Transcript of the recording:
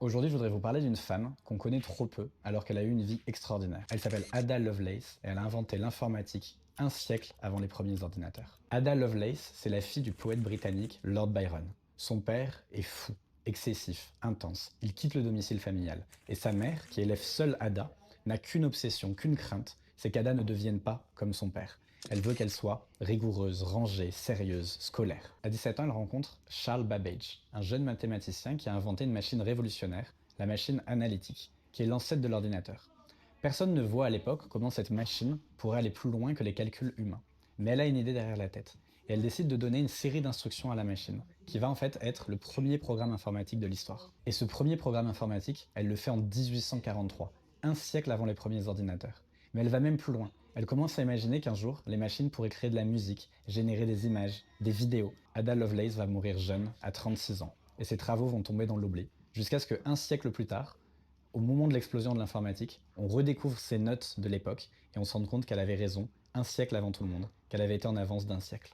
Aujourd'hui, je voudrais vous parler d'une femme qu'on connaît trop peu alors qu'elle a eu une vie extraordinaire. Elle s'appelle Ada Lovelace et elle a inventé l'informatique un siècle avant les premiers ordinateurs. Ada Lovelace, c'est la fille du poète britannique Lord Byron. Son père est fou, excessif, intense. Il quitte le domicile familial. Et sa mère, qui élève seule Ada, n'a qu'une obsession, qu'une crainte, c'est qu'Ada ne devienne pas comme son père. Elle veut qu'elle soit rigoureuse, rangée, sérieuse, scolaire. À 17 ans, elle rencontre Charles Babbage, un jeune mathématicien qui a inventé une machine révolutionnaire, la machine analytique, qui est l'ancêtre de l'ordinateur. Personne ne voit à l'époque comment cette machine pourrait aller plus loin que les calculs humains. Mais elle a une idée derrière la tête. Et elle décide de donner une série d'instructions à la machine, qui va en fait être le premier programme informatique de l'histoire. Et ce premier programme informatique, elle le fait en 1843, un siècle avant les premiers ordinateurs. Mais elle va même plus loin. Elle commence à imaginer qu'un jour, les machines pourraient créer de la musique, générer des images, des vidéos. Ada Lovelace va mourir jeune, à 36 ans, et ses travaux vont tomber dans l'oubli, jusqu'à ce qu'un siècle plus tard, au moment de l'explosion de l'informatique, on redécouvre ses notes de l'époque et on se rend compte qu'elle avait raison un siècle avant tout le monde, qu'elle avait été en avance d'un siècle.